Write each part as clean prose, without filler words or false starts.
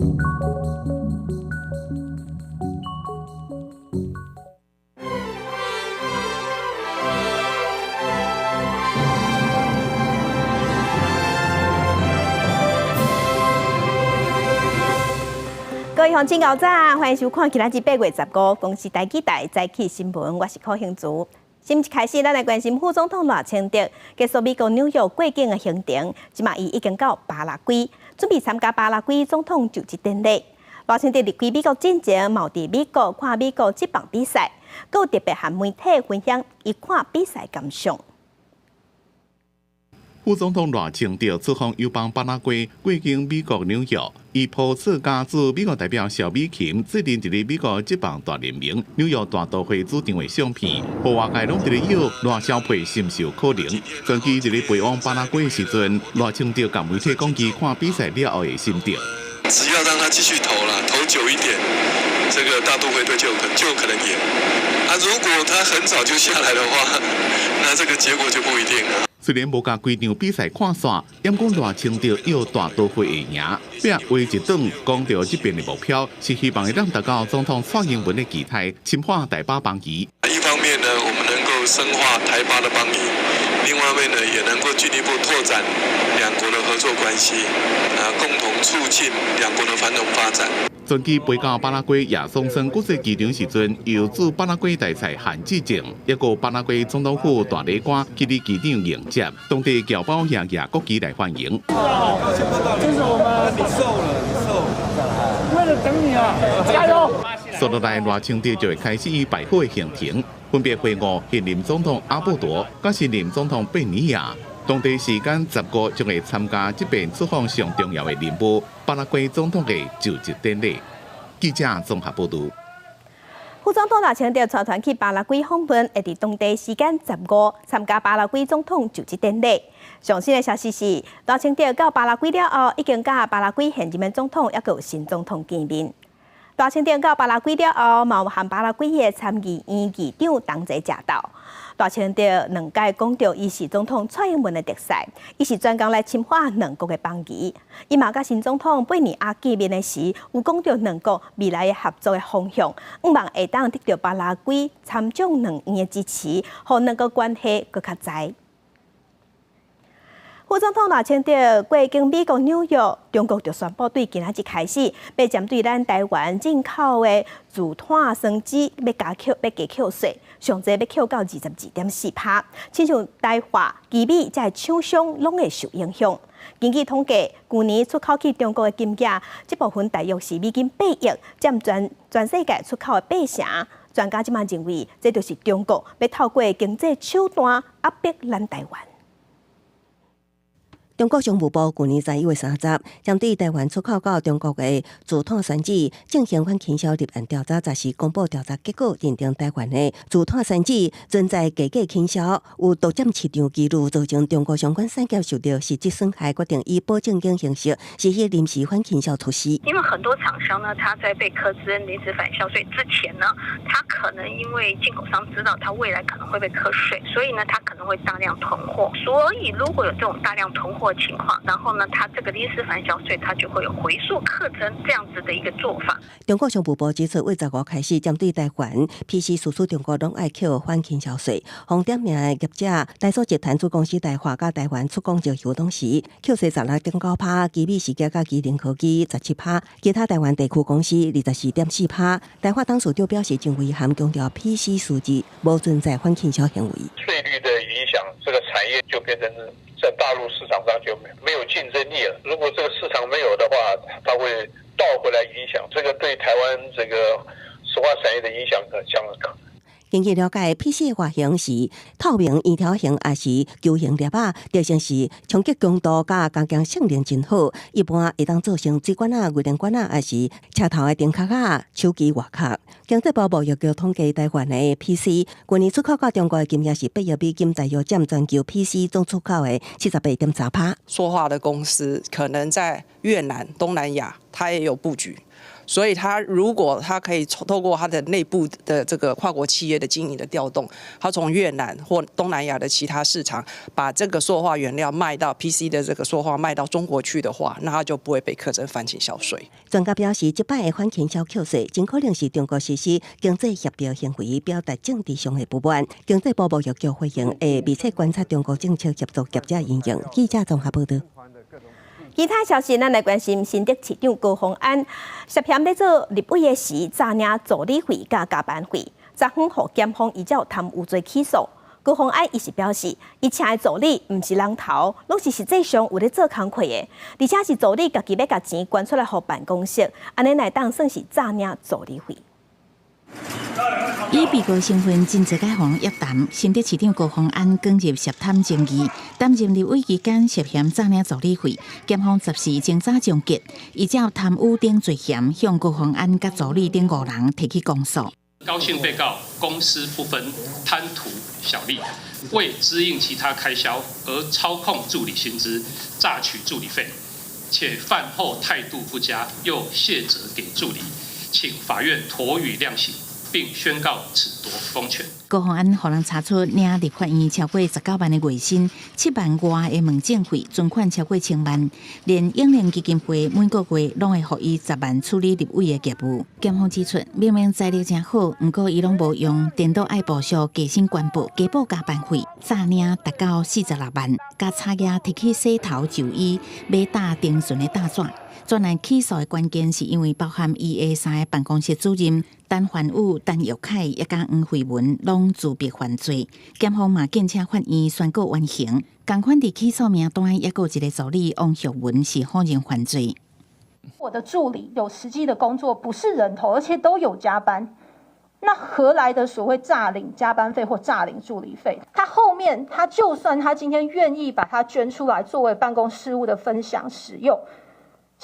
各位乡亲高早，欢迎收看今仔日8月15，公司台记台早起新闻，我是柯兴竹。新一开始，咱来关心副总统赖清德结束美国纽约过境的行程，即马伊已经到巴拉圭，准备参加巴拉圭总统就职典礼。赖清德离开美国之前，嘛有伫美国看美国职棒比赛，佮有特别和媒体分享伊看比赛感想。副总统赖清德出访友邦巴拉圭，过境美国纽约，伊抱自家自美国代表萧美琴制定一个美国职棒大联盟纽约大都会主场的相片，互外界拢伫咧摇赖萧配是毋是有可能？根据一个飞往巴拉圭的时阵，赖清德甲媒体讲伊看比赛了后的心得。只要让他继续投了，投久一点，这个大都会队就有可能赢。啊，如果他很早就下来的话，那这个结果就不一定了。虽然无甲规场比赛看煞，但讲赖清德要大都会会赢。并话一转，讲到这边的目标是希望让达到总统蔡英文的期待，深化台巴邦谊。一方面呢，我们能够深化台巴的邦谊；另外一面呢，也能够进一步拓展两国的合作关系，共同促进两国的繁荣发展。专机飞到巴拉圭亚松森国际机场时阵，由驻巴拉圭大使韩志正，一个巴拉圭总统府大礼官去伫机场迎接，当地侨胞亚国旗来欢迎。好，这是我们你瘦了，为了等你啊，加油！接落来，赖清德就会开始伊拜会行程，分别会晤现任总统阿布多、甲新任总统贝尼亚。当地时间15将会参加这边出访上重要的任务——巴拉圭总统的就职典礼。记者综合报道。副总统赖清德带团去巴拉圭访问，会伫当地时间15参加巴拉圭总统就职典礼。上新的消息是，赖清德到巴拉圭了后，已经甲巴拉圭现任的总统，抑有新总统见面。赖清德到巴拉圭了后，嘛有和巴拉圭的参议院议长同齐食道。赖清德2届讲到，伊是总统蔡英文的特使，伊是专工来深化两国的邦谊。伊嘛甲新总统贝尼亚见面的时，有讲到两国未来的合作的方向，望会当得到巴拉圭参众两院的支持，互两国关系更较在。副总统赖清德过境美国纽约，中国就宣布对今仔日开始，要针对咱台湾进口的自碳酸酯要加扣税，上济要扣到22.4%。亲像台华、奇美这厂商拢会受影响。根据统计，去年出口去中国的金额，这部分大约是美金8亿，占全世界出口的8成。专家即马认为，这就是中国要透过经济手段压迫咱台湾。中国商务部去年1月30日，针对台湾出口到中国的自碳酸酯进行反倾销立案调查，则是公布调查结果，认定台湾的自碳酸酯存在假倾销，有独占市场记录，造成中国相关产业受到实质损害，决定以保证金形式实施临时反倾销措施。因为很多厂商呢，他在被课征临时反销税之前呢，他可能因为进口商知道他未来可能会被课税，所以呢，他可能会大量囤货。所以如果有这种大量囤货情况，然后呢，它这个临时反销税，它就会有回溯课征这样子的一个做法。中国商务部指出，为15开始，针对台湾 PC 输出中国拢爱扣反倾销税。红点名的业者，台塑集团子公司台华甲台湾出工就活动时，扣税16.9%，奇美世界甲麒麟科技17%，其他台湾地区公司24.4%。台华董事长表示，真遗憾，强调 PC 数字无存在反倾销行为。税率的影响，这个产业就变成在大陆市场上就没有竞争力了。如果这个市场没有的话，它会倒回来影响，这个对台湾这个石化产业的影响将根据了解 ，PC 的外形是透明圆条形，也是球形粒啊，特性是冲击强度甲加强性能真好，一般会当做成水管啊、微电管啊，也是车头的电壳啊、手机外壳。经济部贸易局统计，台湾的 PC 去年出口到中国的金额是8亿美金，大约占全球 PC 总出口的78.3%。塑化的公司可能在越南、东南亚，它也有布局。所以如果他可以透过他的内部的这个跨国企业的经营的调动，他从越南或东南亚的其他市场把这个塑化原料卖到 PC 的这个塑化卖到中国去的话，那他就不会被课征反倾销税。专家表示，这摆的反倾销扣税，真可能是中国实施经济协调行为，表达政治上的不满。经济部沐浴局回应，会密切观察中国政策协助业者应用。记者综合报道。其他消息，咱来关心新竹市长高虹安涉嫌在做立委的时诈领助理费甲加班费，昨昏互检方依照贪污罪起诉。高虹安伊是表示，伊请的助理毋是人头，拢是实际上有咧做工课的，而且是助理家己要甲钱捐出来互办公室，安尼来当算是诈领助理费。以被告身份真济解放约谈，新竹市长高虹安卷入涉贪争议，担任立委期间涉嫌诈领助理费，检方10时前早终结，依照贪污等罪嫌向高虹安甲助理等5人提起公诉。高姓被告公私不分，贪图小利，为支应其他开销而操控助理薪资，榨取助理费，且饭后态度不佳，又卸责给助理，请法院妥予量刑，并宣告褫夺公权。高虹安予人查出领立法院超过19万的月薪，7万外的门诊费，存款超过1000万，连永联基金会每个月拢会予伊10万处理立委的业务。检方指出，明明财力真好，不过伊拢无用，颠倒爱报销加薪关报、加报加班费，诈领达到46万，加差额提起洗头就医、买大定顺的大纸。专案起诉的关键是因为包含伊下3个办公室主任陈焕宇、陈玉凯也甲黄慧文拢自别犯罪，检方嘛建请法院宣告完刑。同款伫起诉名单也有一个助理王秀文是否认犯罪。我的助理有实际的工作，不是人头，而且都有加班，那何来的所谓诈领加班费或诈领助理费？他后面就算他今天愿意把它捐出来作为办公事务的分享使用。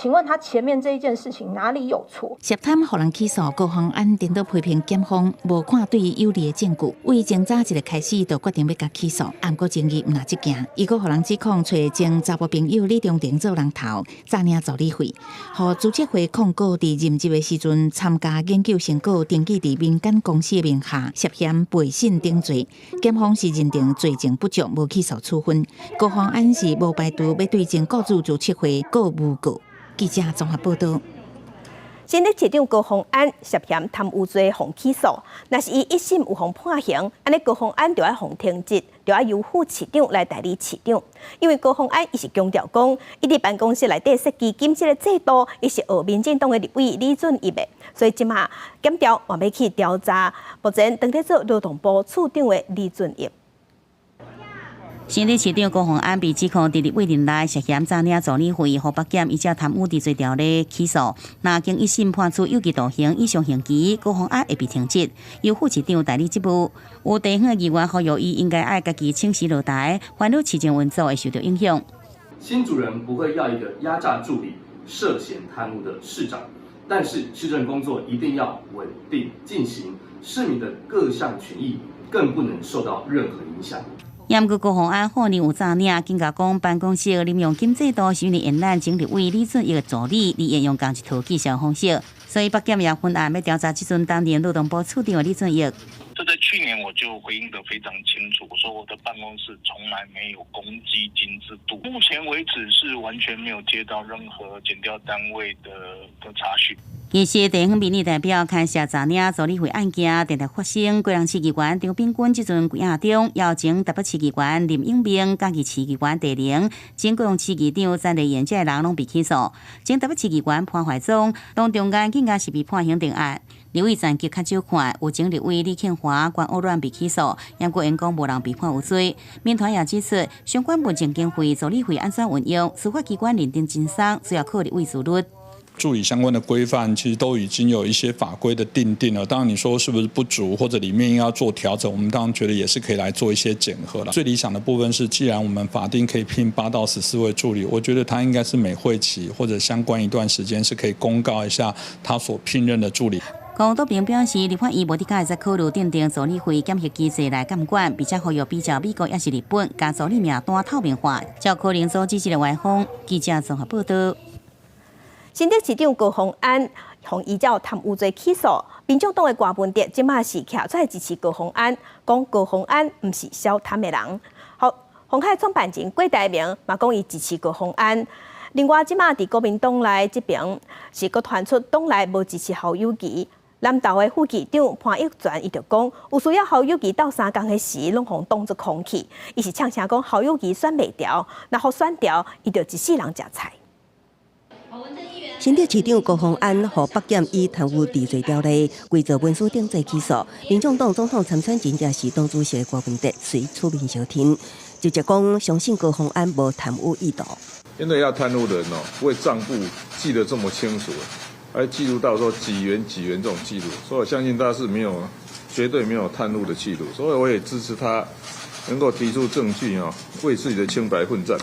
请问他前面这一件事情哪里有错？涉贪予人起诉，高虹安颠倒批评检方无看对伊有利的证据，为前早一日开始就决定要甲起诉，暗过争议毋拿这件，伊阁予人指控找前查甫朋友李中庭做人头，诈领助理费，予组织会控告伫任职的时阵参加研究成果登记伫民间公司的名下，涉嫌背信等罪。检方是认定罪证不足，无起诉处分。高虹安是无排除要对前雇主组织会告诬告。记者综合报道。新竹市长高虹安涉嫌贪污罪，互起诉。若是伊一审有互判刑，安尼高虹安就要互停职，就要由副市长来代理市长。因为高虹安伊是强调讲，伊伫办公室内底设基金这个制度，伊是学民进党的立委李俊义的，所以即马检调也要去调查目前当在做劳动部处长的李俊义。新竹市长高虹安被指控伫立委任内涉嫌诈领助理费，互北检依照贪污治罪条例起诉。若经一审判处有期徒刑以上刑期，高虹安会被停职，由副市长代理职务。有地方的议员呼吁伊应该爱家己请辞落台，烦恼市政运作会受到影响。新主人不会要一个压榨助理、涉嫌贪污的市长，但是市政工作一定要稳定进行，市民的各项权益更不能受到任何影响。也毋过高虹安后年有诈领，警察讲办公室利用金制度是因为延揽前立委李俊义的助理，利沿用同一套绩效方式，所以北检也分案要调查即阵担任劳动部处长的李俊义。这在去年我就回应得非常清楚，我说我的办公室从来没有公积金制度，目前为止是完全没有接到任何检调单位的查询。其实地方民意代表牵涉诈领助理费案件，常常发生。贵人市议员张炳君即阵几下中邀请台北市议员林永明、嘉义市议员地灵、前高雄市议长詹丽燕这人拢被起诉。前台北市议员潘怀忠当中间竟然是被判刑定案。立委战绩较少看，有前立委李庆华关恶乱被起诉，杨国因讲无人被判有罪。民团也指出，相关本证经费、助理费安怎运用，司法机关认定真相，主要靠立委自律。助理相关的规范其实都已经有一些法规的订定了，当然你说是不是不足，或者里面要做调整，我们当然觉得也是可以来做一些检核了。最理想的部分是，既然我们法定可以聘8到14位助理，我觉得他应该是每会期或者相关一段时间是可以公告一下他所聘任的助理。公道边表示，立法院无伫会再考虑订定助理费检核机制来监管，并且呼吁比照美国也是日本，将助理名单透明化，才可能阻止这个歪风。记者综合报道。新竹市长高虹安同依照贪污罪起诉。民众党的郭文哲即马是徛出来支持高虹安，讲高虹安毋是小贪的人。好，鸿海创办人郭台铭嘛讲伊支持高虹安。另外，即马伫国民党内这边是阁传出党内无支持侯友宜。南投的副局长潘益全伊就讲，有需要侯友宜斗相共的时，拢互当作空气。伊是呛声讲侯友宜选袂掉，若互选掉，伊就一世人食菜。新竹市长高虹安和北检以贪污治罪条例规则文书顶罪起诉，民众党总统参选人也是党主席郭文哲随出面相挺，直接讲相信高虹安无贪污意图。因为要贪污的人不会账簿记得这么清楚。还记录到说几元这种记录，所以我相信他是绝对没有贪污的记录，所以我也支持他能够提出证据为自己的清白奋战。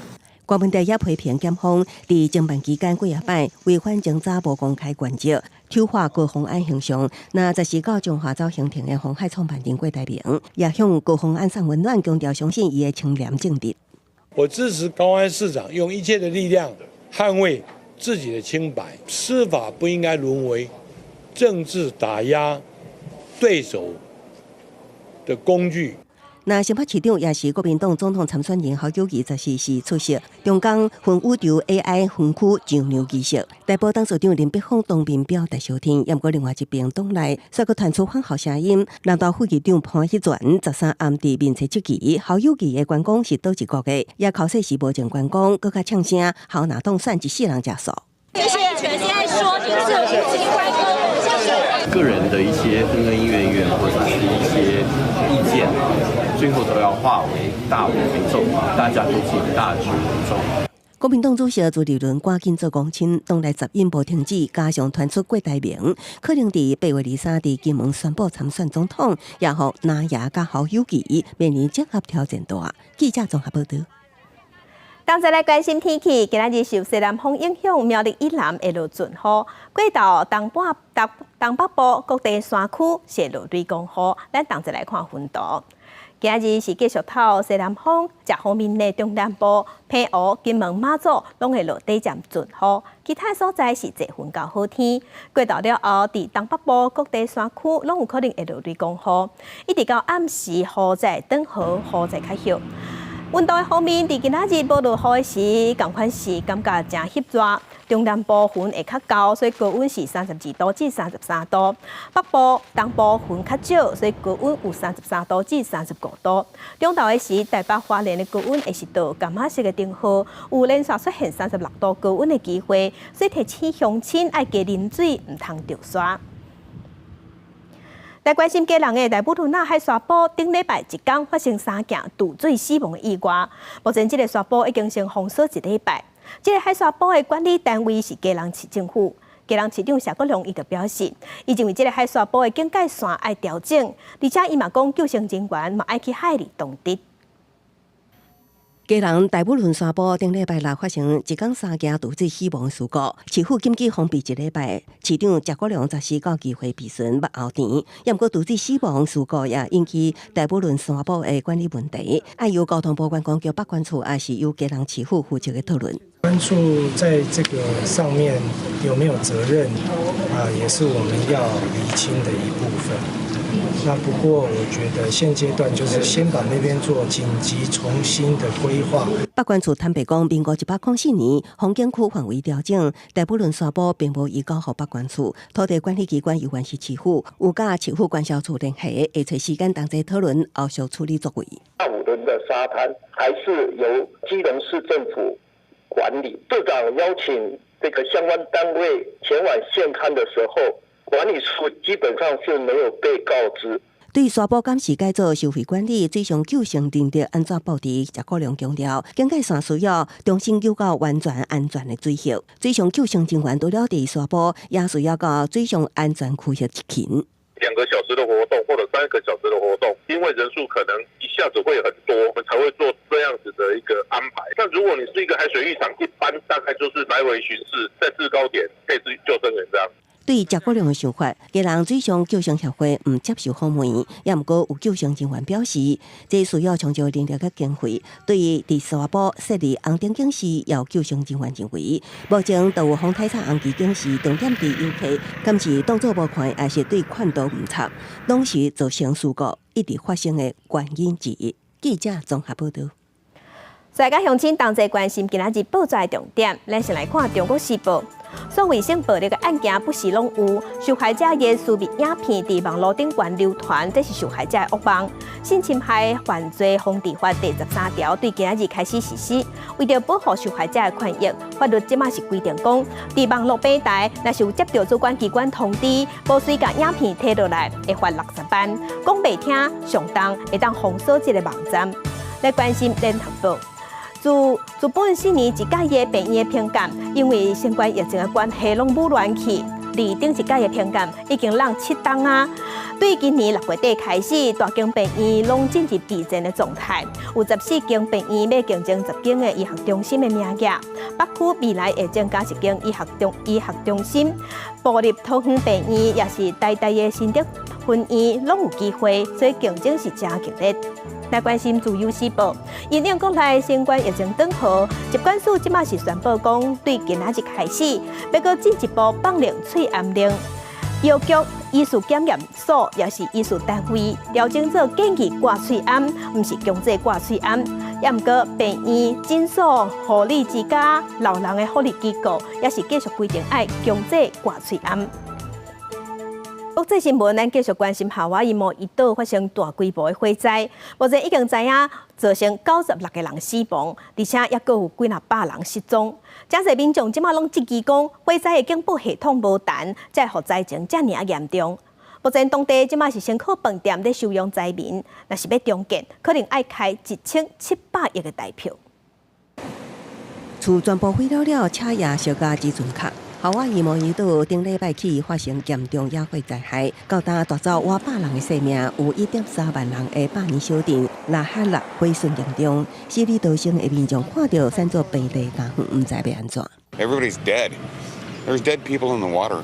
郭文哲也批评检方伫侦办期间几夜摆违反侦查无公开原则，丑化高虹安形象。那10到中华州刑庭的鸿海创办人郭台铭也向高虹安送温暖，强调相信伊的清廉正直。我支持高安市长用一切的力量捍卫自己的清白，司法不应该沦为政治打压对手的工具。那新北市长也是国民党总统参选人侯友宜14时出席中钢分宇宙 AI 分区上梁仪式，台北董事长林碧凤当面表达收听。不过另外一边党内却传出反校声音，南投副局长潘益全13暗地面切质疑侯友宜的员工是倒一国的，也考试是无证员工，更加呛声侯哪党算一世人假数。这些人现在说是无情关公。个人的一些恩恩怨怨或者是一些意见，最后都要化为大我为重，大家都是大局为重。国民党主席朱立伦赶紧做公亲，党内杂音无停止，加上传出郭台铭可能伫8月23日金门宣布参选总统，也互拿牙甲侯友宜面临整合挑战大。记者综合报道。当再来关心天气，今日受西南风影响，苗栗以南会落阵雨，过到东北部各地山区是落雷公雨。咱当再来看分图。今日是继续透西南风，食方面的中南部、澎湖、金门、马祖拢会落短暂阵雨，其他所在是侪云到好天。过到了后，伫东北部各地山区拢有可能会落雷公雨，一直到暗时雨才转好，雨才较歇。温度的方面，伫今仔日无落雨时，同款是感觉真翕热。中南部云会较高，所以高温是32度至33度；北部、东部云较少，所以高温有33度至35度。中昼的时，台北、花莲的高温会是到柑仔色的灯号，有连续出现36度高温的机会，所以提醒乡亲爱加啉水，唔通着沙。来关心家人的大埔屯海沙埔，顶礼拜一天发生3件渡水死亡的意外。目前这个沙埔已经先封锁1礼拜。这个海沙埔的管理单位是嘉南市政府。嘉南市长谢国良伊就表示，伊认为这个海沙埔的警戒线爱调整，而且伊嘛讲救生人员嘛爱去海里动滴。嘉南大埔仑沙埔顶礼拜六发生一天3件渡水死亡事故，市府紧急封闭1礼拜。市长谢国良14号机会闭巡目后田，也不过渡水死亡事故也引起大埔仑沙埔的管理问题，爱由交通部观光局北管处，还是由嘉南市府负责的讨论。关注在这个上面有没有责任也是我们要厘清的一部分。那不过我觉得现阶段就是先把那边做紧急重新的规划。北管处坦白讲，民国104年风景区范围调整，大埔仑沙埔并无移交予北管处，土地管理机关依然是市府，有甲市府管销处联系，会找时间同齐讨论后续处理作为。大武仑的沙滩还是由基隆市政府管理，市长邀请这个相关单位前往现勘的时候，管理处基本上是没有被告知。对沙埔监视改造收费管理、水上救生能力安全保持，谢国良强调，警戒线需要重新有到完全安全的水域。水上救生人员除了伫沙埔，也需要到水上安全区域执勤。2个小时的活动或者3个小时的活动，因为人数可能一下子会很多，我们才会做这样子的一个安排。但如果你是一个海水浴场，一般大概就是来回巡视，在制高点配置救生员这样。对贾国良的想法，基隆水上救生协会唔接受访问，也毋过有救生人员表示，这需要长照人力嘅经费。对于第三部设立红灯警示，要救生人员认为，目前都有风太差红旗警示重点伫游客，今次动作无快，还是对款都唔插，拢是造成事故一直发生的原因之一。记者综合报道。大家乡亲同齐关心今仔日报纸的重点，咱先来看《中国时报》。所卫生暴力的案件不时拢有，受害者的私密影片伫网络顶悬流传，这是受害者的噩梦。性侵害犯罪防治法第13条对今仔日开始实施，为着保护受害者的权益，法律即马是规定讲，伫网络平台若是有接到主管机关通知，无随甲影片摕落来，会罚60万。讲袂听，上当会当封锁这个网站。来关心联合报。自本4年一届的病院的评鉴，因为新冠疫情的关系，拢舞乱去。顶一届的评鉴已经让7档啊。对今年6月底开始，大间病院拢进入备战的状态，有14间病院要竞争10间的医学中心的名额。北区未来会增加1间医学中心，步入桃园病院也是台大的新竹分院拢有机会，所以竞争是真激烈。来关心自由时报，因应国内新冠疫情转好，疾管署即马是宣布讲，对今仔日开始，要搁进一步放令喙暗令，药局、医术检验所也是医术单位调整做建议挂喙暗，毋是强制挂喙暗。也毋过病院、诊所、护理之家、老人的护理机构，也是继续规定爱强制挂喙暗。国际新闻，咱继续关心夏威夷毛伊岛发生大规模的火灾，目前已经知影造成96个人死亡，而且也有几若百人失踪。真侪民众即马拢质疑讲，火灾的警报系统无弹，才互灾情遮尔严重。目前当地即马是先靠饭店咧收容灾民，若是要重建，可能爱开1700亿的代票。厝全部毁了，车也烧甲只剩壳。夏威夷毛伊岛顶礼拜起发生严重野火灾害，到达夺走外百人的性命，有1.3万人的百年小镇拉哈勒毁损严重，死里逃生的民众看到散作平地干远，唔知要安怎。Everybody's dead. There's dead people in the water.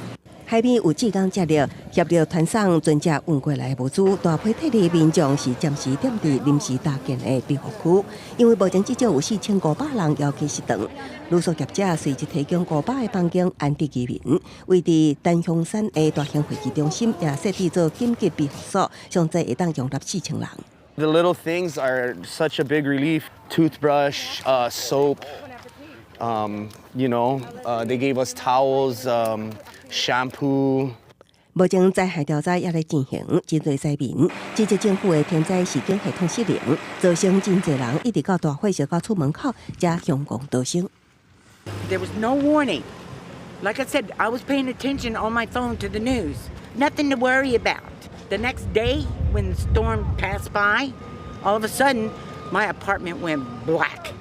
海边有志工接力，协助团送船只运过来的物资。大批体力民众是暂时踮伫临时搭建的庇护区，因为目前至少有4500人要去失踪。旅宿业者随即提供500个房间安置居民，位伫丹香山的大型会议中心也设置做紧急庇护所，上侪会当容纳4000人。The little things are such a big relief. Toothbrush, soap. They gave us towels, shampoo. 目前灾害调查也在进行，真侪灾民，积极政府的天灾示警系统失灵，造成真侪人一直到大火烧到出门口，才向公逃生。There was no warning. Like I said, I was paying attention on my phone to the news. Nothing to worry about. The next day, when the storm passed by, all of a sudden, my apartment went black.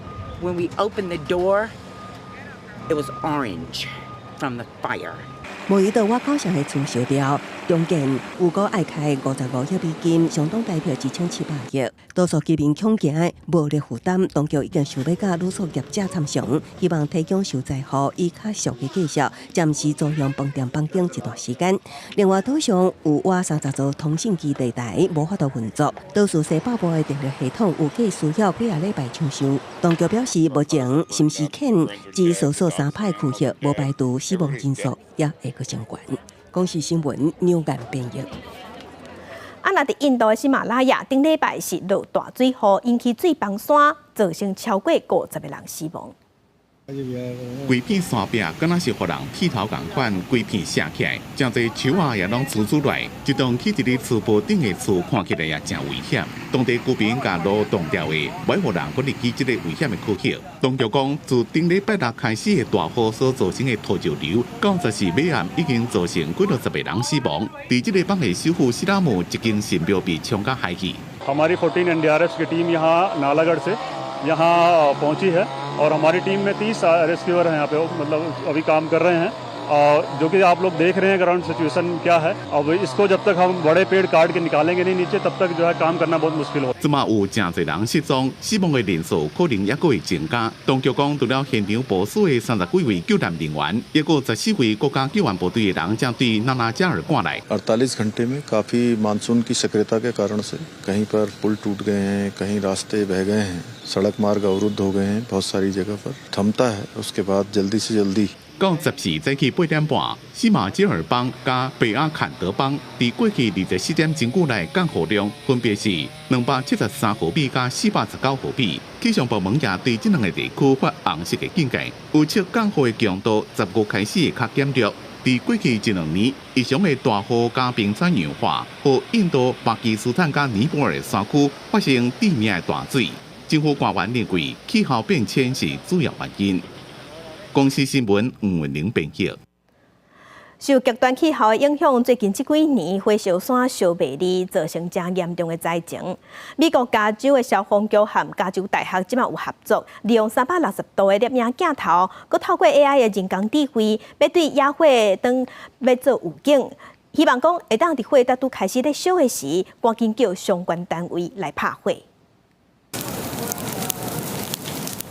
When we opened the door, it was orange from the fire. 毛伊岛外口上的厝烧掉，中建有个爱开55亿美金，相当代表1700亿。多数居民恐惊的无力负担，当局已经想要甲旅宿业者参详，希望提供受灾户以较俗的计数，暂时租用饭店房间一段时间。另外，岛上有30座通信基地台无法度运作，岛属西北部的电力系统有计需要几礼拜抢修。当局表示，目前新市肯及所属3派区域无排除死亡人数也会个相关。公视新闻牛眼编译。那伫印度的喜马拉雅，顶礼拜是落大水雨，引起水崩山，造成超过50个人死亡。规片山壁敢若是互人剃头共款，规片卸起来，真侪树啊也拢滋滋来，一栋起伫咧厝坡顶的厝，看起来也真危险。当地居民甲路冻掉的，袂互人搁入去即个危险的区域。当局讲，自顶礼拜六开始的大雨所造成的土石流，到14尾暗已经造成几60个人死亡。伫即个邦的首府西拉姆，一间神庙被冲甲海去。हमारी 14 NDRF की टीम यहाँ नालागढ़ से यहाँ पहुंची है और हमारी टीम में 30 रेस्क्यूअर हैं यहाँ पे मतलब अभी काम कर रहे हैं जो कि आप लोग देख रहे हैं ग्राउंड सिचुएशन क्या है। अब इसको जब तक हम बड़े पेड़ काट के निकालेंगे नहीं नीचे, तब तक जो है काम करना बहुत मुश्किल हो।即馬有真濟人失蹤，死亡嘅人數可能也會增加。當局講，除了現場部署嘅30幾位救援人員，也有14位國家救援部隊嘅人將對納納加爾趕來。48 घंटे में काफ़ी मानसून की सक्रियता के कारण से कहीं पर पुल टूट गए हैं, कहीं रास्ते बह गए हैं, सड़क मार्ग अवरुद्ध हो गए हैं, बहुत सारी जगह पर थमता है। उसके बाद जल्दी से जल्दी到14早起8點半，西馬吉爾邦加北亞坎德邦，在過去24點鐘久內降雨量分別是273毫米加419毫米。氣象部門也對這兩個地區發紅色嘅警戒，預測降雨嘅強度10月開始會較減弱。在過去1、2年，異常嘅大雨加冰川融化，和印度、巴基斯坦加尼泊爾嘅山區發生地面嘅大水。政府官員認為氣候變遷是主要原因。公司新聞吳文玲編輯。受極端氣候的影響，最近這幾年火燒山燒袂離，造成真嚴重的災情。美國加州的消防局和加州大學即馬有合作，利用360度的攝影鏡頭，佮透過 AI 的人工智慧，要對野火等要做預警。希望講會當佇火達拄開始咧燒的時，趕緊叫相關單位來拍火。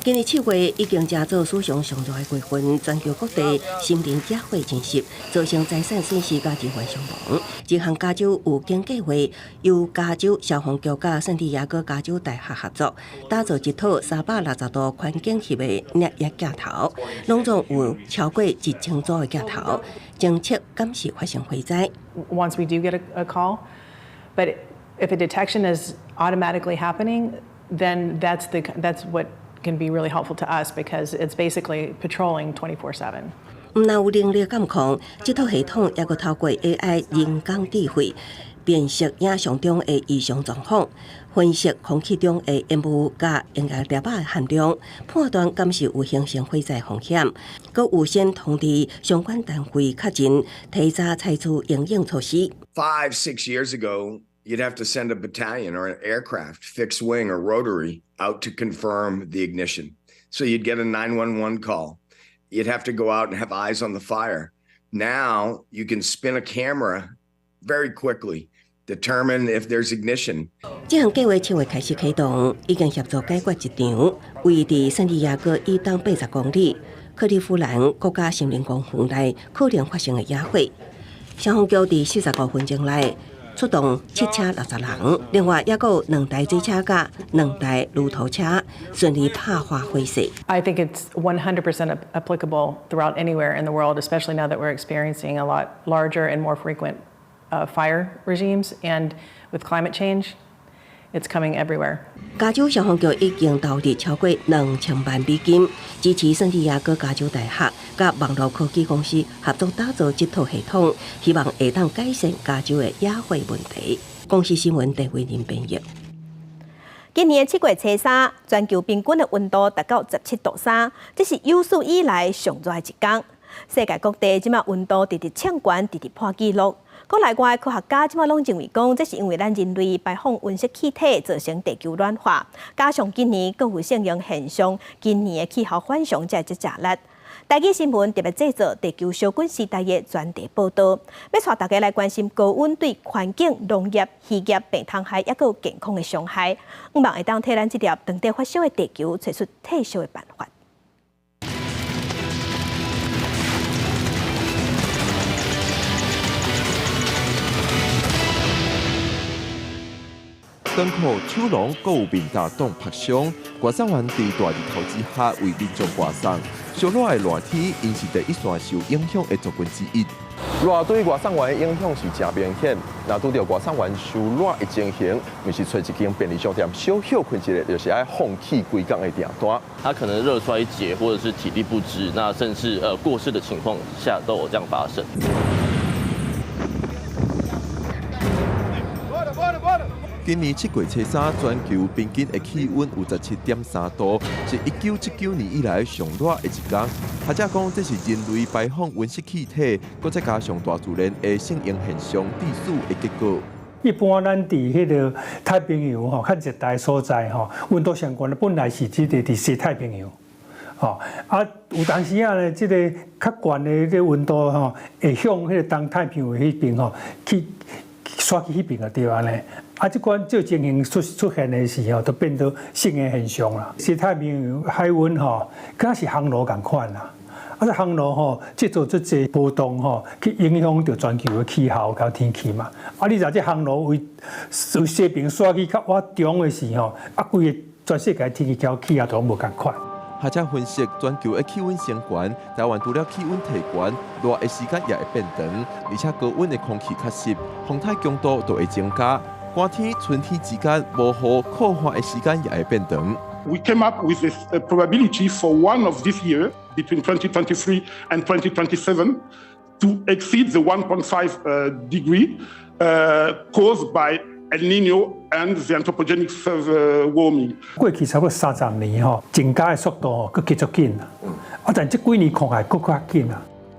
今年7月已經加做史上上大嘅月份，全球各地森林野火侵襲，造成財產損失甲人員傷亡。這項加州預警計劃由加州消防局甲聖地亞哥加州大學合作，打造一套360度環境翕嘅攝影鏡頭，攏總有超過1000組嘅鏡頭，偵測監視發生火災。Once we do get a call, but if a detection is automatically happening, then that's what can be really helpful to us because it's basically patrolling 24/7. 唔但有能力監控，這套系統也個透過 AI 人工智慧辨識影像中的異常狀況，分析空氣中的煙霧甲煙韌粒仔的含量，判斷敢是有形成火災風險，佮預先通知相關單位確認，提早採取應應措施。5-6 years ago, you'd have to send a battalion or an aircraft, fixed wing or rotary, out to confirm the ignition. So you'd get a 911 call. You'd have to go out and have eyes on the fire. Now you can spin a camera very quickly, determine if there's ignition. 這項計劃7月開始啟動，已經協助解決一場位於聖地亞哥以東80公里、克利夫蘭國家森林公園內可能發生的野火。消防局在45分鐘內出動7車60人，另外也有2台水車甲2台路頭車順利拍化火勢。I think it's 100% applicable throughout anywhere in the world, especially now that we're experiencing a lot larger and more frequent fire regimes, and with climate change, it's coming everywhere. 加州消防局已經投入超過2000萬美金，支持聖地亞哥加州大學甲網絡科技公司合作打造這套系統，希望會當改善加州的野火問題。公司新聞陳慧玲編譯。今年7月初3，全球平均的溫度達到17°C，這是有史以來上熱的一天。世界各地即馬溫度直直搶關，直直破紀錄。國內外科學家即馬攏認為講，這是因為咱人類排放溫室氣體造成地球暖化，加上今年各有性形現象，今年的氣候反常才係熱烈。台記新聞特別製作地球小滾時代嘅專題報道，要帶大家來關心高溫對環境、農業、漁業、病蟲害也有健康嘅傷害。希望會當替咱這條當地發燒嘅地球找出退燒嘅辦法。敦煌秋龙购有民大党拍相，歌颂员在大日头之下为民众歌颂。上热的热天，因是第一线受影響的族群之一。熱對歌頌員的影響是真明顯。若拄到歌頌員受熱的情形，咪是找一間便利商店小休困一下，就是愛放棄規工的訂單。他可能熱衰竭或者是體力不支，那甚至過世的情況下都有這樣發生。今年7月初3，全球平均的氣溫有17.3度，是1979年以來上熱的一天。學者講，這是人類排放溫室氣體，佮再加上大自然的性形現象致死的結果。一般咱伫迄個太平洋吼，較熱帶所在吼，溫度上懸的本來是只伫西太平洋。有当时啊呢，这个较悬的这温度会向迄个东太平洋迄边去刷去迄边就对安尼。这款这情形出现的时候，都变做新的现象啦。西太平洋海温敢是航路共款啦。这航路制造这些波动去影响到全球的气候和天气嘛。你若这航路为西边刷去较挖中的时候，规个全世界天气气候都无共款。学者分析，全球的气温升悬，台湾除了气温提悬，热的时间也会变长，而且高温的空气较湿，风态强度都会增加。寒天、春天之间，无雨酷热的时间也会变长。We came up with a probability for one of this year, between 2023 and 2027, to exceed the 1.5 degree caused by El Niño and the anthropogenic warming. 过去差不多30年增加的速度佫继续紧但这几年看来佫较紧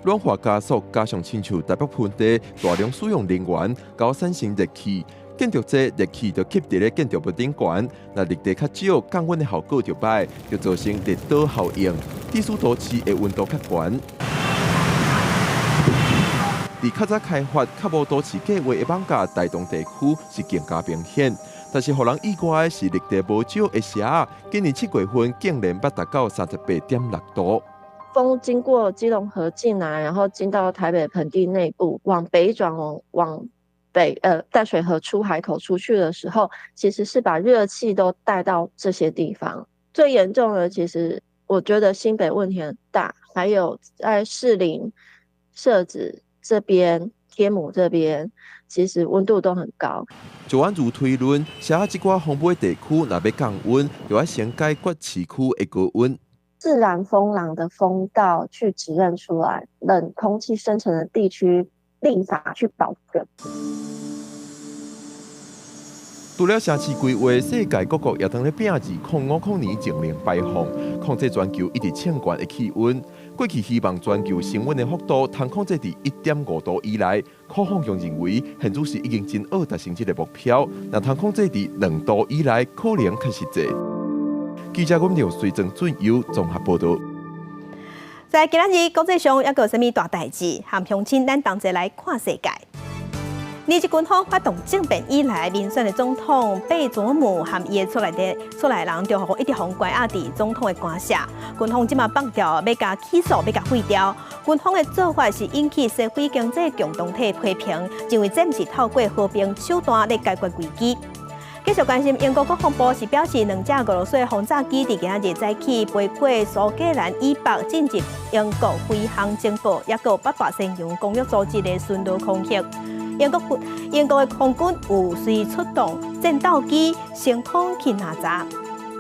暖化加速，加上亲像台北盆地大量使用能源，搞产生热气。建筑这热气就吸伫咧建筑物顶悬，那热地较少，降温的效果就歹，就造成热岛效应。地处都市的温度较悬。伫较早开发、较无都市计划的艋舺台东地区是更加明显，但是互人意外的是热地无少的霞，今年7月份竟然捌达到38.6度。风经过基隆河进来，然后进到台北盆地内部，往北转往淡水河出海口出去的时候，其实是把热气都带到这些地方。最严重的，其实我觉得新北问题很大，还有在士林、社子这边、天母这边，其实温度都很高。就按如推论，下一寡风北地区若要降温，就要先解决市区的高温。自然风廊的风道去指认出来，冷空气生成的地区。立法去保证。除了城市规划，世界各国也当咧拼2050年净零排放，控制全球一直欠悬的气温。过去希望全球升温的幅度通控制伫1.5度以内，可方向认为现在是已经真好达成这个目标。若通控制伫2度以内，可能较实际。记者阮刘水正准由综合报道。在今仔日国际上，还有啥物大代志？和乡亲咱同齐来看世界。尼日军方发动政变以来，民选的总统贝佐姆和伊的出来人，就一直互关押伫总统的官舍。军方即马放掉，要甲起诉，要甲废掉。军方的做法是引起社会经济共同体批评，认为这毋是透过和平手段来解决危机。继续关心，英国国防部是表示，2架俄罗斯轰炸机伫今仔日早起飞过苏格兰以北，进入英国飞航情报，也有800声洋公约组织的巡逻空袭。英国的空军有随出动战斗机升空去拿查。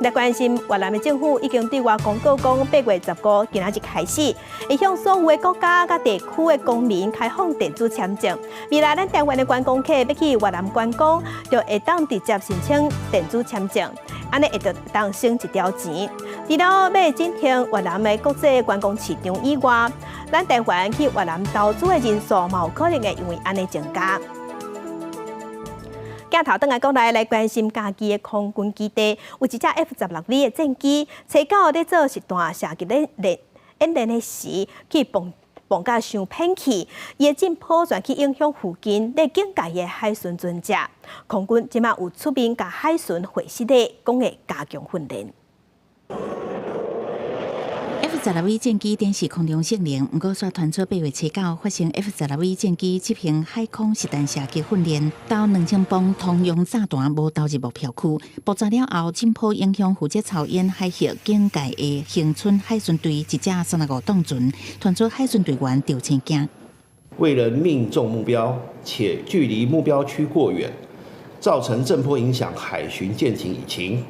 来关心，越南的政府已经对外公告讲，8月15日今仔日开始，会向所有的国家甲地区的公民开放电子签证。未来咱台湾的观光客要去越南观光，就会当直接申请电子签证，安尼会当省一条钱。除了要增添越南的国际观光市场以外，咱台湾去越南投资的人数嘛有可能会因为安尼增加。镜头转来国内来关心家己的空军基地，有一只 F-16V 的战机，初九在做实弹射击演练的时，去蹦甲伤偏去，伊的进破转去影响附近咧警戒的海巡船只。空军即马有出面甲海巡会师咧，讲会加强训练。F-16V 战机展示空中性能，不过却传出8月初9发生 F-16V 战机执行海空实弹射击训练，到2000磅通用炸弹无投入目标区，爆炸了后，进坡影响负责操演海峡警戒的恒春海巡队一架35吨船，传出海巡队员丢青惊。为了命中目标，且距离目标区过远，造成震波影响海巡舰艇引擎，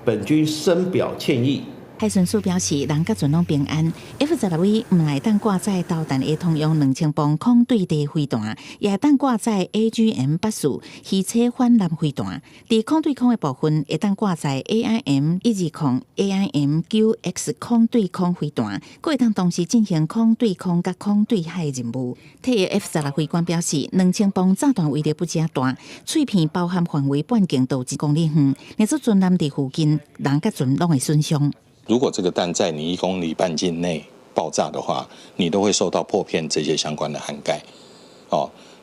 本军深表歉意。海巡署表示，人甲船拢平安。F-16V 唔会当挂载导弹的通用2000磅空对地飞弹，也会当挂载 AGM-84汽车反舰飞弹。伫空对空的部分，会当挂载 AIM-120、AIM-9X 空对空飞弹，佫会当同时进行空对空甲空对海的任务。退役 F-16飞官表示，2000磅炸弹威力不加大，碎片包含范围半径到1公里远，若说船舰伫附近，人甲船拢会损伤。如果这个弹在你1公里半径内爆炸的话，你都会受到破片这些相关的涵盖。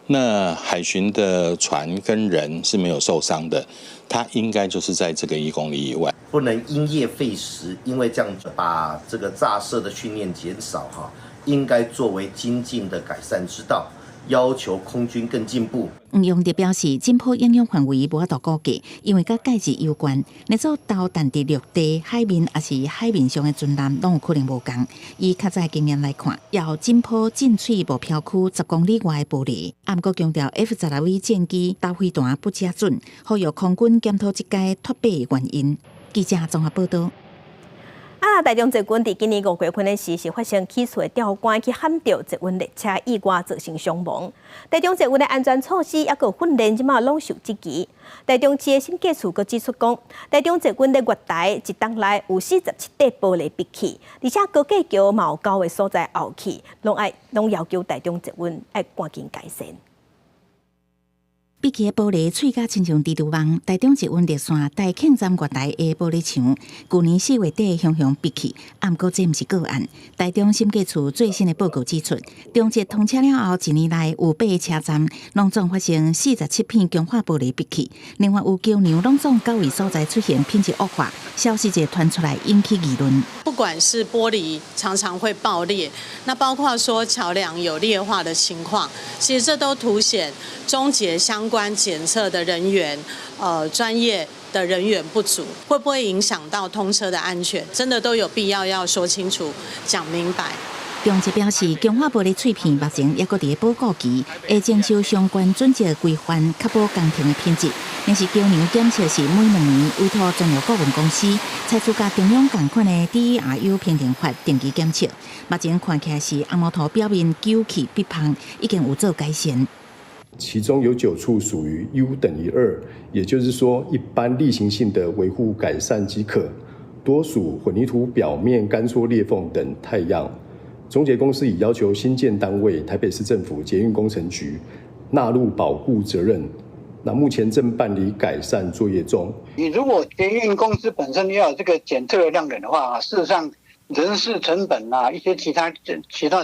那海巡的船跟人是没有受伤的，它应该就是在这个1公里以外。不能因噎废食，因为这样子把这个炸射的训练减少应该作为精进的改善之道。要求空军更进步。黄永德表示，侦破影响范围无法度估计，因为甲介质有关。那种导弹伫陆地、海面还是海面上的军舰，拢有可能无共。以较早经验来看，要侦破进取目标区10公里外的玻璃。不过强调 F-12战机导飞弹不加准，呼吁空军检讨这届脱靶的原因。记者综合报道。台中捷运伫今年5月份的时是发生起厝的吊杆去撼到捷运列车意外造成伤亡。台中捷运的安全措施也有训练，即马拢受质疑。台中市的新建处阁指出讲，台中捷运的月台一档内有47块玻璃闭起，而且高架桥嘛有高的所在凹起，拢要求台中捷运要赶紧改善。闭起的玻璃喙甲亲像蜘蛛网，台中捷运列线大庆站月台的玻璃墙，去年4月底向闭起，不过这毋是个案。台中审计处最新的报告指出，中捷通车了后1年内有8个车站拢总发生47片强化玻璃闭起，另外有桥梁拢总9位所在出现品质恶化，消息者传出来引起议论。不管是玻璃常常会爆裂，那包括说桥梁有裂化的情况，其实这都凸显中捷相关检测的人员，专业的人员不足，会不会影响到通车的安全？真的都有必要要说清楚、讲明白。中捷表示，强化玻璃碎片目前也搁伫报告期，会征收相关准则规范，确保工程的品质。但是桥梁检测是每2年委托专业顾问公司，采取甲中央同款的 DERU 评定法定期检测。目前看起来是暗模图表面纠气不胖，已经有做改善。其中有9处属于 U等于2，也就是说，一般例行性的维护改善即可，多属混凝土表面干缩裂缝等态样。中捷公司已要求新建单位台北市政府捷运工程局纳入保护责任，那目前正办理改善作业中。你如果捷运公司本身要有这个检测的量能的话，事实上人事成本一些其他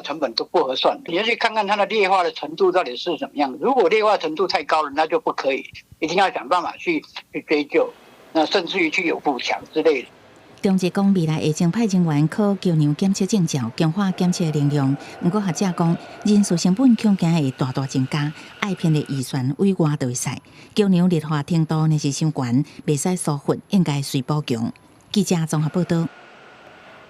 成本都不合算。你要去看看它的劣化的程度到底是怎么样。如果劣化程度太高了，那就不可以，一定要想办法去追究，那甚至于去有补强之类的。中捷讲未来会将派人员考桥梁检测证照，强化检测的能量。不过学者讲，人事成本恐惊会大大增加，爱骗的预算委外就会使。桥梁劣化程度若是伤悬，袂使疏忽，应该随补强。记者综合报道。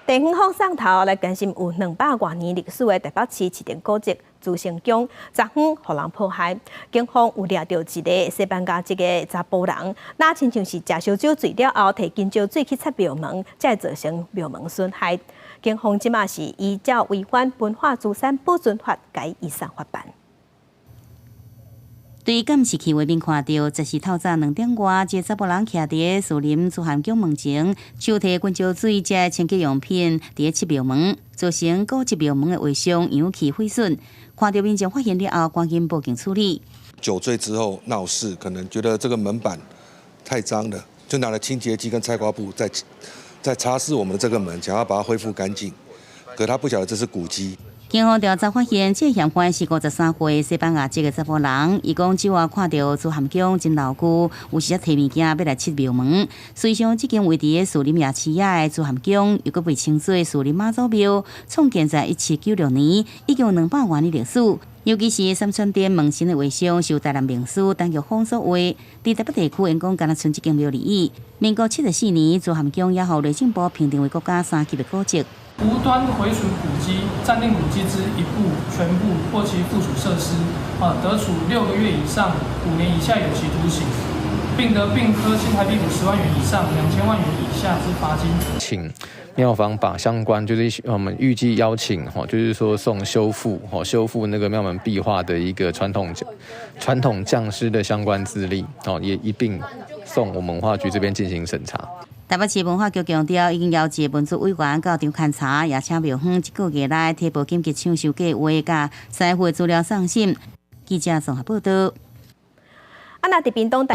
地方放送头来关心有200多年历史的台北市市电古迹朱成宫，昨昏被人迫害，警方有抓到一个西班牙籍的查甫人，那亲像是食烧酒醉了后，摕金蕉水去擦庙门，才会造成庙门损害。警方即马是依照违反文化资产保存法，该依上法办。对于监视器画面看到，这是透早2点外，一个查甫人徛伫树林朱涵宫门前，手提滚椒水、食清洁用品，伫七庙门，造成古迹庙门的卫生氧气毁损。看到民众发现了后，赶紧报警处理。酒醉之后闹事，可能觉得这个门板太脏了，就拿了清洁剂跟菜瓜布在擦拭我们的这个门，想要把它恢复干净。可他不晓得这是古迹。警方调查发现，这个嫌犯是53岁西班牙籍的查甫人。伊讲，只要看到朱涵宫真老旧，有时仔摕物件要来切庙门。随上这间位伫个树林夜市的朱涵宫，又搁被称作树林妈祖庙，创建在1796年，已经有200多年历史。尤其是三川店门神的卫生受台南名师当局封锁话，伫台北地区因讲，敢若剩一间庙而已。民国74年，朱涵宫也互内政部评定为国家3级的古迹。无端毁损古迹、暂定古迹之一部、全部或其附属设施，得处6个月以上5年以下有期徒刑，并得并科新台币50万元以上2000万元以下之罚金。请庙方把相关就是我们预计邀请就是说送修复那个庙门壁画的一个传统匠师的相关资历也一并送我们文化局这边进行审查。台北市文化局强调，已经邀集文组委员到场勘查，也请庙方1个月内提报紧急抢修计划甲师傅的资料送审。记者综合报道。那伫屏东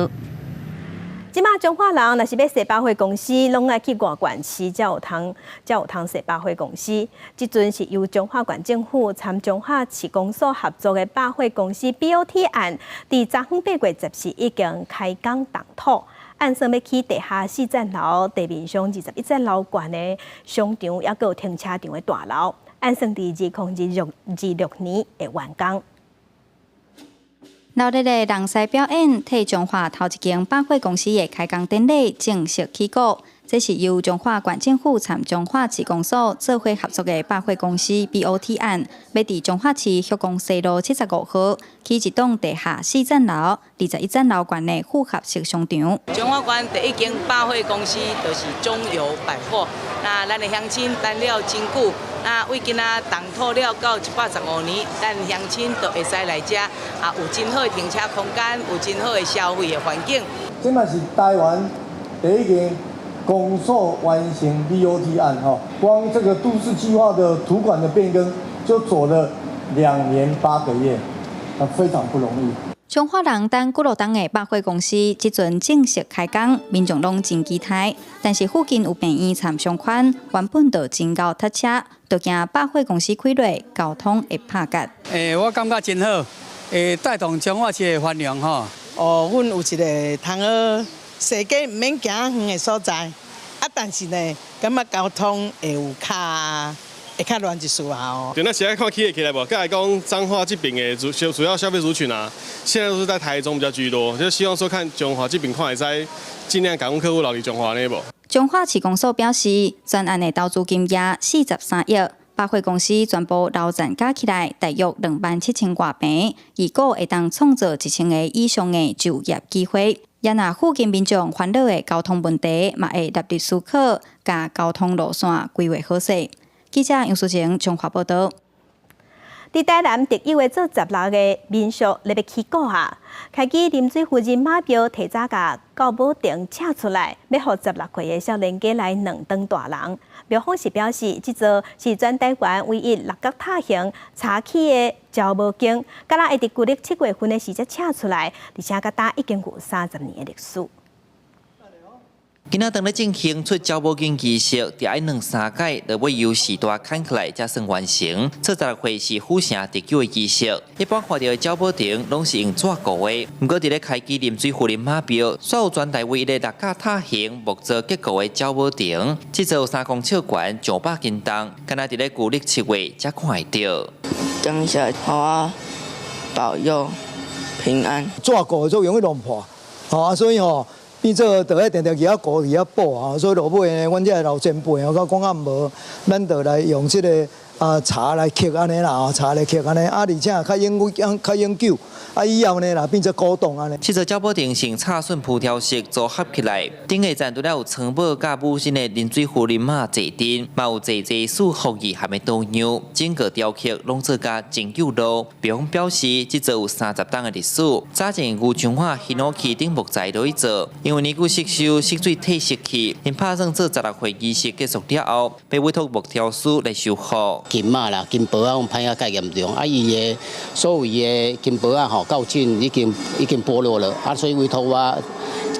即马中华人若是要设百货公司，拢爱去外县市才有通设百货公司。即阵是由中华县政府参中华市公所合作的百货公司 BOT 案，伫昨昏8月14已经开工动土。按算要起地下4层楼，地面上21层楼高的商场，也有停车场的大楼。按算伫2026年会完工。闹热的人狮表演，替中华头一间百货公司的开工典礼正式起稿。这是由中华县政府参中华市公所做伙合作的百货公司 BOT 案，要伫中华市旭光西路75号起一栋地下4层楼、21层楼高的复合式商场。中华县第一间百货公司就是中油百货。那咱的乡亲等了真久，那为今仔动土了到115年，咱乡亲都会使来遮啊，有真好的停车空间，有真好的消费的环境。这嘛是台湾第一间公所完成 BOT 案哈，光这个都市计划的图款的变更就走了2年8个月，非常不容易。中华人等几落档的百货公司，即阵正式开工，民众拢真期待。但是附近有病院参商圈，原本就真够塞车，就惊百货公司开落，交通会拍结。我感觉真好，会带动中华市的繁荣吼。阮有一个通好设计唔免行远的所在，但是呢，感觉交通会有较乱一丝啊哦。对，那现在看起来不？刚才讲彰化这边的主要消费族群啊，现在都是在台中比较居多，就希望说看中华这边看会使尽量赶客户留伫中华呢不？中华市公所表示，专案的投资金额43亿，百货公司全部楼层加起来大约27000多平，预估会当创造1000个以上的就业机会。也若附近民众烦恼的交通问题，嘛会纳入思考，甲交通路线规划好势。记者杨淑晴中华报道。伫台南特有的做16个民宿要起稿下，开机啉水附近马标提早甲到保亭拆出来，要互16岁的少年家来2顿大人。庙方是表示，即座是全台湾唯一6角塔形查起的招募经，敢若会伫旧历7月份的时节拆出来，而且甲搭已经有30年的历史。今仔当咧进行出招募经仪式，伫爱2-3届，就要由时代砍起来才算完成。这16岁是府城特有的仪式，一般看到的招募亭拢是用纸糊的，不过伫咧开机啉水湖林马标，所有全台唯一的6角塔形木造结构的招募亭，这座有3公尺悬，200斤重，敢若伫咧旧历7月才看会到。当下好啊，保佑平安。纸糊的作用会弄破，所以变做就爱定定去糊去补啊，所以落尾呢，阮这个老前辈啊，讲啊无，咱就来用这个茶来刻安尼啦，茶来刻安尼，而且较永久，以后呢，变做古董安尼。这座招募亭是插榫铺条式组合起来，顶下站除了有藏宝甲母亲的啉水壶林马坐垫，嘛有济素福义含的倒样，整个雕刻拢做甲真有路。比方表示，这座有30档的历史，早前牛墙画稀土器顶木材落去做，因为年久失修，湿水褪色去，因拍算做16岁仪式结束了后，被委托木条师来修复。金马啦，金箔啊，我歹啊介严重，伊的所谓的金箔啊，较紧已经剥落了，所以委托我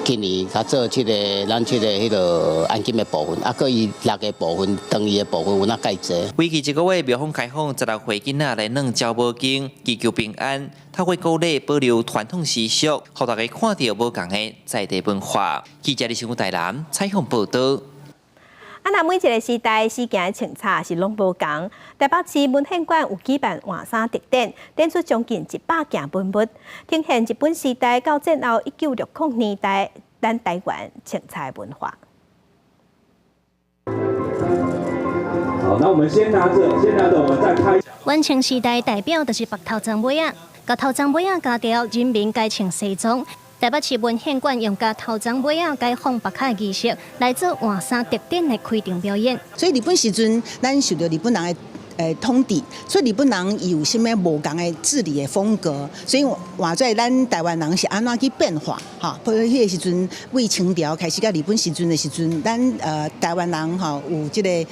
今年甲做咱迄个按金的部分，佮伊6个部分，当伊的部分有哪介济。为期1个月，庙方开放16岁囡仔来弄招募经，祈求平安，透过鼓励保留传统习俗，互大家看到无同的在地文化。记者李新武台南采访报道。那每一个时代事件的清查是拢无同。台北市文献馆有举办换衫特展，展出将近100件文物，呈现日本时代到战后1960年代咱台湾清查文化。好，那我们先拿着，我们再拍。晚清时代代表就是白头长尾仔，甲头长尾仔加条人民该穿西装。台北市文献馆用甲头长尾仔改放白卡仪式来做换衫特展的开场表演。所以日本时阵，咱受到日本人的统治，所以日本人有什么无同的治理的风格，所以换做咱台湾人是安怎去变化？哈，迄个时阵为清朝开始，甲日本时阵的时阵，咱台湾人哈有这个。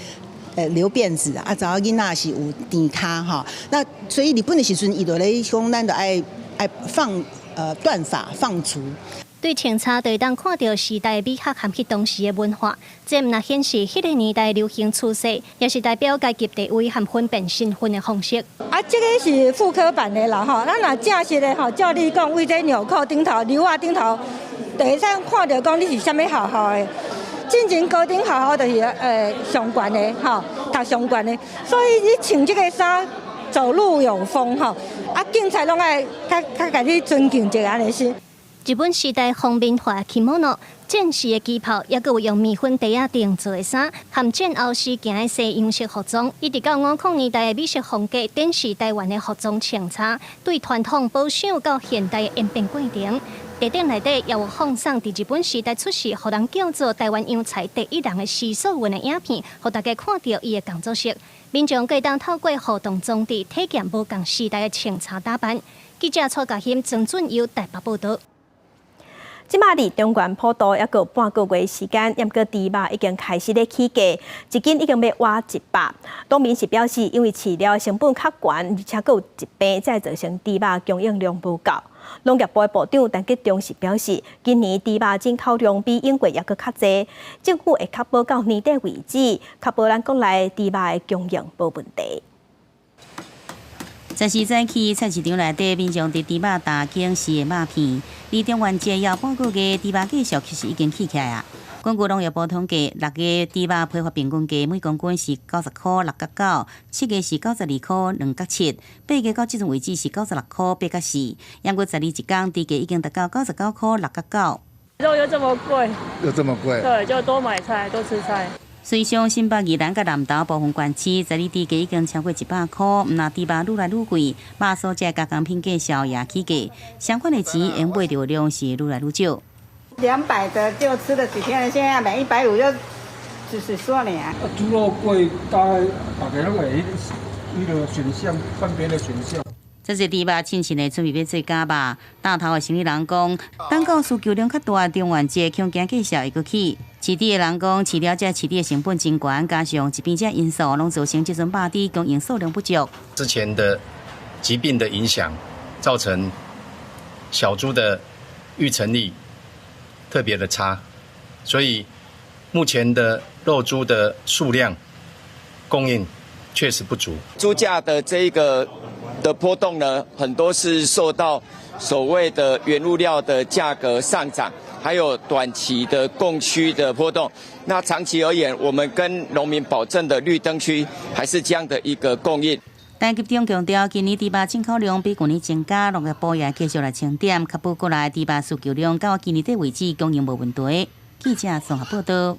留辫子啊，查某囡仔是有甜卡哈，那所以日本的时阵，伊就咧讲，咱就爱放断发放除。对清查就会当看到时代美学含去当时的文化，这毋若显示迄个年代流行趋势，也是代表阶级地位和分辨身份的方式。这个是复刻版的啦吼，咱若正式的吼，照你讲，为这纽扣顶头、牛仔顶头，就会使看到讲你是啥物学校的。进前高中学校就是上悬的吼，读上悬的，所以你穿这个衫走路有风吼，警察拢爱较甲你尊敬一下安尼是。日本时代方便化 kimono， 战士的旗袍，也佮有用米粉地啊定做的衫，和战后时行的西洋式服装，一直到50年代的美式风格，展示台湾的服装清查，对传统保守到现代的演变过程。地顶内底也有放送伫日本时代出世，互人叫做台湾洋菜第一人的施素云的影片，互大家看到伊的工作室。民众可以当透过互动装置体验无同时代的清查打扮。记者蔡家欣、曾俊佑台北报道。即马离中原普渡还有半个月时间，不过猪肉已经开始咧起价，一斤已经要挖100。农民是表示，因为饲料成本较悬，而且还有疾病，才造成猪肉供应量不够。农业部的部长陈吉仲是表示，今年猪肉进口量比英国还佫较济，政府会确保到年底为止，确保咱国内猪肉的供应无问题。10时早起，菜市场内底民众伫猪肉打警示的肉片，离中元节要半个月，猪肉价数其实已经起起来啊。根据农业部统计，6月猪肉批发平均价每公斤是90块6.9，7月是92块2.7，8月到即阵为止是96块8.4，阳过12一天，猪价已经达到99块6.9。肉又这么贵，又这么贵，对，就多买菜，多吃菜。水上新北、宜兰甲南投部分县市，在哩猪价已经超过100块，毋那猪肉愈来愈贵，肉所这加工品价少也起价，相关的钱用买到量是愈来愈少。200的就吃了几天了，现在买150就是算了呀。猪肉贵，大家拢会那个选项，看别的选项。这些猪肉亲情的准备要做假肉，大头的生意人讲，等到需求量较大，中元节恐惊价少会搁起。饲猪的人讲，饲料这饲猪的成本真悬，加上疾病这因素，拢造成这阵肉猪供应数量不足。之前的疾病的影响，造成小猪的育成力特别的差，所以目前的肉猪的数量供应确实不足。猪价的这一个的波动呢，很多是受到所谓的原物料的价格上涨，还有短期的供需的波动。那长期而言，我们跟农民保证的绿灯区还是这样的一个供应。但集中强调，今年猪肉进口量比去年增加，农业部也继续来清点，确保国内猪肉需求量到今年底为止供应无问题。记者综合报道。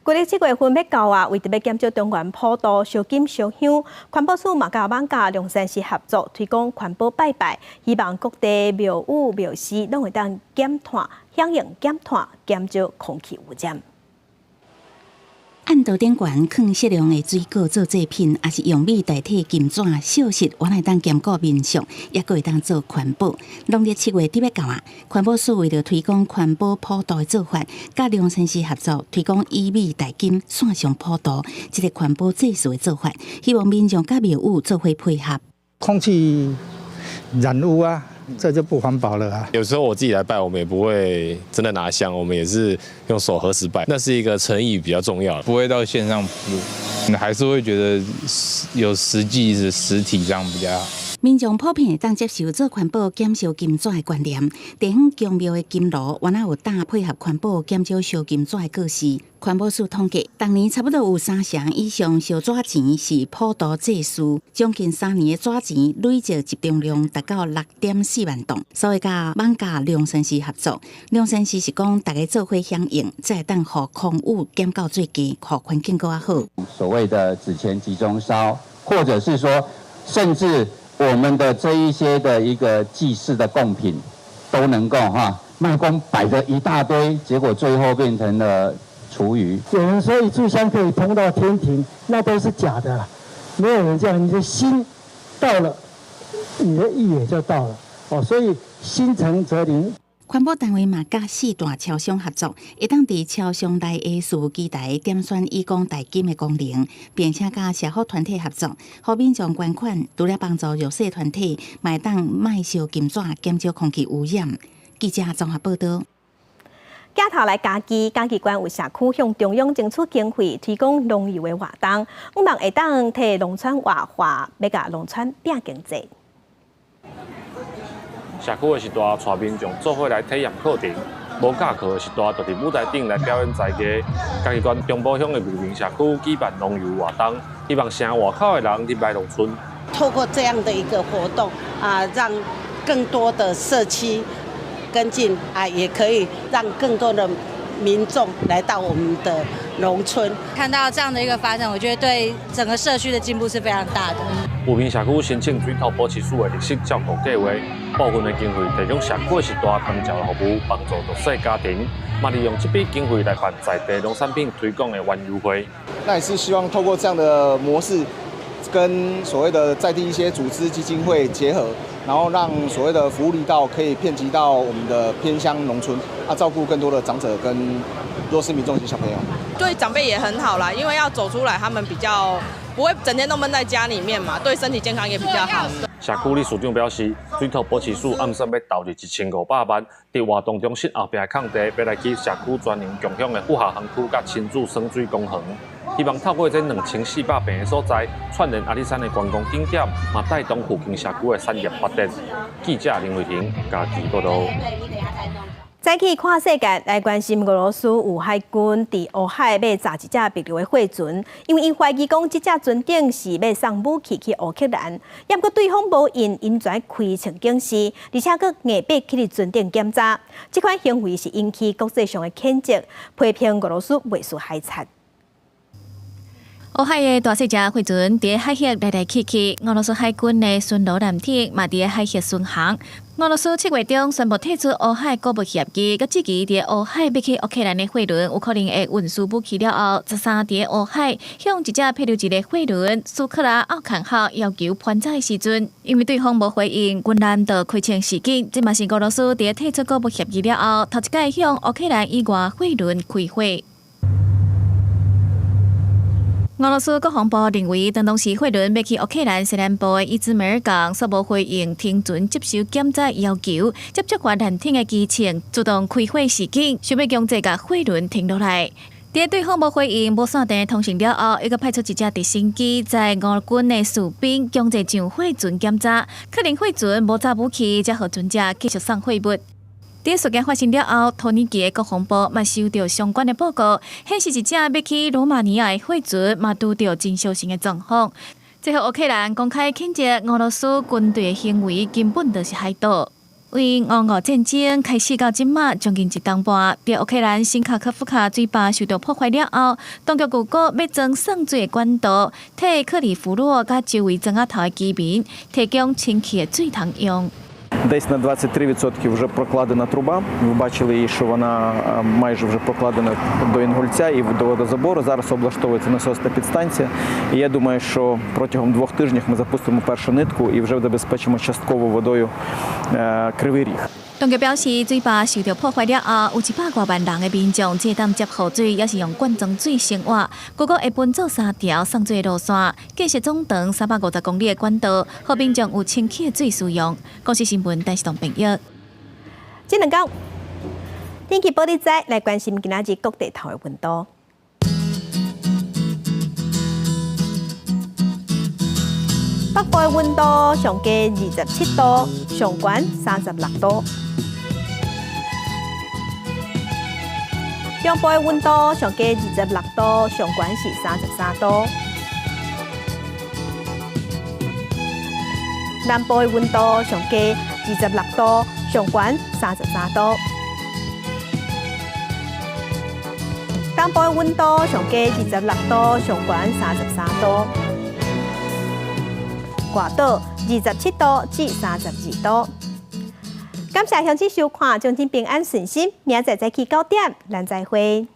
旧历7月份要到啊，为着要减少中原普渡烧金烧香，环保署嘛甲网甲龙山寺合作推广环保拜拜，希望各地庙宇庙寺拢会当减碳、响应减碳，减少空气污染。按道顶悬放适量的水果做制品，也是用米代替金纸、小食，原来当兼顾民俗，也佫会当做环保。农历7月底要到啊，环保署为了推广环保普渡的做法，甲龙山寺合作推广以米代金线上普渡，这个环保祭祀的做法，希望民众甲庙宇做伙配合。空气染污啊，这就不环保了啊！有时候我自己来拜，我们也不会真的拿香，我们也是用手合十拜，那是一个诚意比较重要，不会到线上录，还是会觉得有实际的实体这样比较好。民众普遍会当接受做环保减烧金纸的观念，地方公庙的金炉原来有搭配合环保减少烧金纸的故事。环保署统计，当年差不多有3成以上烧纸钱是普渡祭祀，将近3年的纸钱累积集中量达到6.4万吨。所以甲网甲龙山寺合作，龙山寺是讲大家做伙响应，才会当互空污减到最低，互环境更加好。所谓的纸钱集中烧，或者是说，甚至我们的这一些的一个祭祀的贡品，都能够卖光摆着一大堆，结果最后变成了厨余。有人说一炷香可以通到天庭，那都是假的啦，没有人这样。你的心到了，你的意也就到了哦。所以心诚则灵。环保单位嘛，甲4大超商合作，会当伫超商内的事务机台点选义工代金的功能，并且甲社福团体合作，互民众捐款，除了帮助弱势团体，嘛会当卖烧金纸，减少空气污染。记者综合报道。镜头来嘉义县为社区向中央争取经费，提供农游的活动，希望会当替农村活化，要甲农村拼经济。社区的时代，带民众做伙来体验课程。无教课的时代，就伫舞台顶来表演才艺。嘉义县中部乡的武平社区举办农游活动，希望城外口的人入来农村。透过这样的一个活动让更多的社区跟进也可以让更多的民众来到我们的农村。看到这样的一个发展，我觉得对整个社区的进步是非常大的。武平社区申请水土保持署的绿色照顾计划，部分的经费提供社区的时代长照服务，帮助弱势家庭，嘛利用这笔经费来办在地农产品推广的园游会。那也是希望透过这样的模式，跟所谓的在地一些组织基金会结合，然后让所谓的服务力道可以遍及到我们的偏乡农村，照顾更多的长者跟弱势民众及小朋友。对长辈也很好啦，因为要走出来，他们比较不会整天都闷在家里面嘛，对身体健康也比较好。社区理事长表示，水土保持署暗算要投入1500万，伫活动中心后壁的空地，要来去社区专营共享的富下园区甲亲子生水公园。希望透过这2400平的所在，串联阿里山的观光景点，嘛带动附近社区的产业发展。记者林慧婷嘉义报道。早起看世界，来关心俄罗斯有海军伫乌海要炸一只别流的货船，因为因怀疑讲这只船顶是要送武器去乌克兰，也过对方无因全开枪警示，而且佫硬逼去伫船顶检查，这款行为是引起国际上的谴责，批评俄罗斯未属海贼。乌海的大小只货船伫海峡来来去去，俄罗斯海军的巡逻舰艇嘛伫海峡巡航。俄罗斯7月中宣布退出乌海各部协议，佮即期伫乌海要去乌克兰的货轮有可能会运输武器了后，13伫乌海向一只漂流一个货轮苏克拉奥坎号要求攀载时阵，因为对方无回应，军舰就开枪示警。这嘛是俄罗斯伫退出各部协议了后，头一届向乌克兰以外货轮开火。俄罗斯国防部认为，当时货轮要去乌克兰西南部的伊兹梅尔港，所无回应停船接受检查要求，接触发舰艇的机场，主动开火示警，想要强制甲货轮停落来。在对方无回应、无线电通讯了后，又派出一只直升机，在俄军的士兵强制上货船检查，确认货船无炸武器，才让船只继续送货物。在事件发生了后，土耳其的国防部嘛收到相关的报告，显示一只要去罗马尼亚的货船嘛拄到真小型的状况。最后，乌克兰公开谴责俄罗斯军队的行为根本就是海盗。为俄乌战争开始到今嘛将近1年半，在乌克兰新卡科夫卡水坝受到破坏了后，当局预告要将送水的管道替克里夫洛甲周围庄仔头的居民提供清气的水通用。Десь на 23% вже прокладена труба. Ви бачили її, що вона майже вже прокладена до Інгульця і до водозабору. Зараз облаштовується насосна підстанція. І я думаю, що протягом 2 тижнів ми запустимо першу нитку і вже забезпечимо частково водою Кривий Ріг. 当局表示，水坝受到破坏了后，有100多万人的民众只当接雨水，也是用罐装水生活。各国会分做3条送水路线，建设总长350公里的管道，让民众有清气的水使用。国际新闻台视同朋友。这2天天气报道在来关心今仔日各地头的温度。北部的温度上低27度，上悬36度。中部的温度上低26度，上悬是33度。南部的温度上低26度，上悬33度。东部的温度上低26度，上悬33度。外岛27度至32度。感谢乡亲收看，将请平安顺心，明仔载早起9点，咱再会。